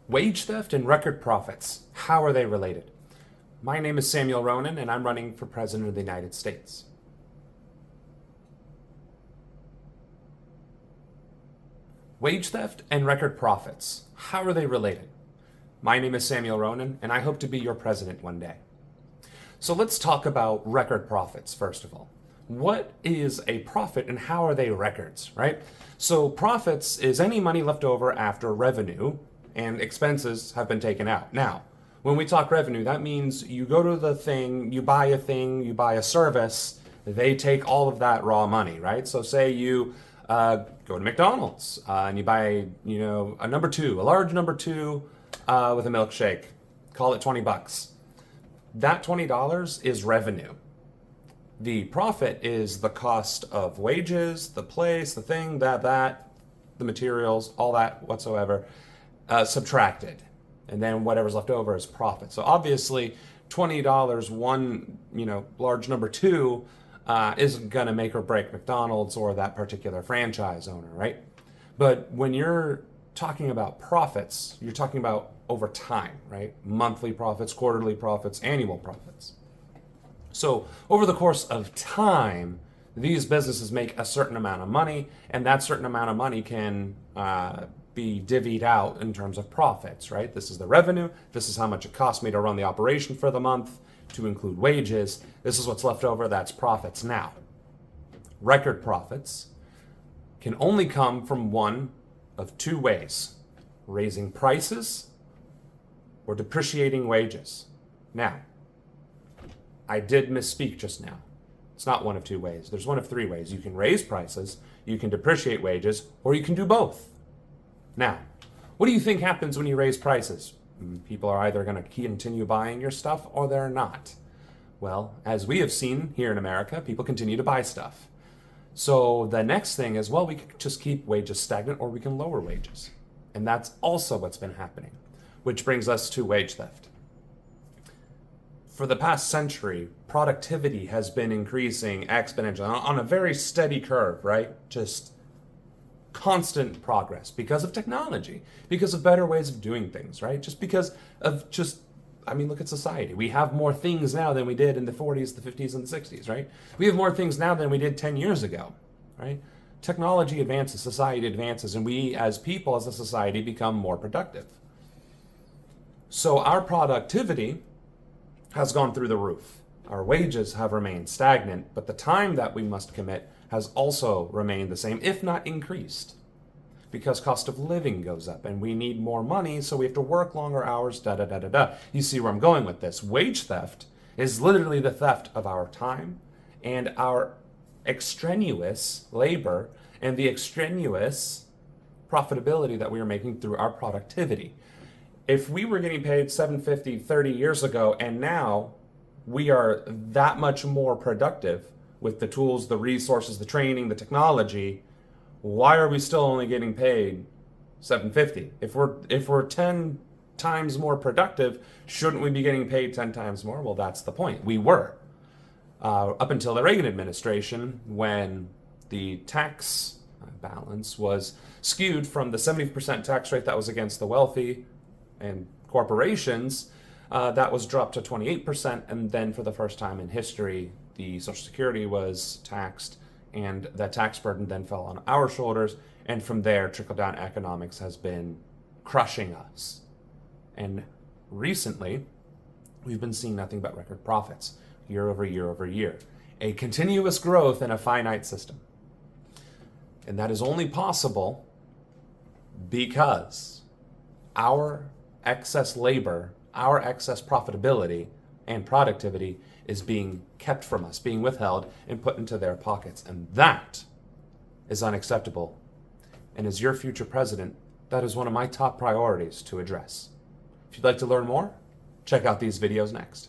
Wage theft and record profits, how are they related? My name is Samuel Ronan, and I'm running for President of the United States. Wage theft and record profits, how are they related? My name is Samuel Ronan, and I hope to be your president one day. So let's talk about record profits, first of all. What is a profit and how are they records, right? So profits is any money left over after revenue and expenses have been taken out. Now, when we talk revenue, that means you go to the thing, you buy a service, they take all of that raw money, right? So say you go to McDonald's and you buy, a large number two with a milkshake, call it 20 bucks. That $20 is revenue. The profit is the cost of wages, the place, the thing, the materials, all that whatsoever, subtracted. And then whatever's left over is profit. So obviously, $20 one, large number two isn't going to make or break McDonald's or that particular franchise owner, right? But when you're talking about profits, you're talking about over time, right? Monthly profits, quarterly profits, annual profits. So over the course of time, these businesses make a certain amount of money, and that certain amount of money can be divvied out in terms of profits, right? This is the revenue. This is how much it cost me to run the operation for the month, to include wages. This is what's left over. That's profits. Now, record profits can only come from one of two ways: raising prices or depreciating wages. Now, I did misspeak just now. It's not one of two ways. There's one of three ways. You can raise prices, you can depreciate wages, or you can do both. Now, what do you think happens when you raise prices? People are either going to continue buying your stuff or they're not. Well, as we have seen here in America, people continue to buy stuff. So the next thing is, well, we can just keep wages stagnant or we can lower wages. And that's also what's been happening, which brings us to wage theft. For the past century, productivity has been increasing exponentially on a very steady curve, right? Just constant progress because of technology, because of better ways of doing things, right? Look at society. We have more things now than we did in the 40s, the 50s, and the 60s, right? We have more things now than we did 10 years ago, right? Technology advances, society advances, and we as people, as a society, become more productive. So our productivity has gone through the roof. Our wages have remained stagnant, but the time that we must commit has also remained the same, if not increased, because cost of living goes up and we need more money, so we have to work longer hours, You see where I'm going with this. Wage theft is literally the theft of our time and our extraneous labor and the extraneous profitability that we are making through our productivity. If we were getting paid $7.50 30 years ago and now we are that much more productive with the tools, the resources, the training, the technology, why are we still only getting paid $7.50? If we're 10 times more productive, shouldn't we be getting paid 10 times more? Well, that's the point. We were. Up until the Reagan administration, when the tax balance was skewed from the 70% tax rate that was against the wealthy and corporations, that was dropped to 28%, and then for the first time in history, the Social Security was taxed, and that tax burden then fell on our shoulders, and from there, trickle-down economics has been crushing us. And recently, we've been seeing nothing but record profits, year over year over year. A continuous growth in a finite system. And that is only possible because our excess labor, our excess profitability and productivity is being kept from us, being withheld and put into their pockets. And that is unacceptable. And as your future president, that is one of my top priorities to address. If you'd like to learn more, check out these videos next.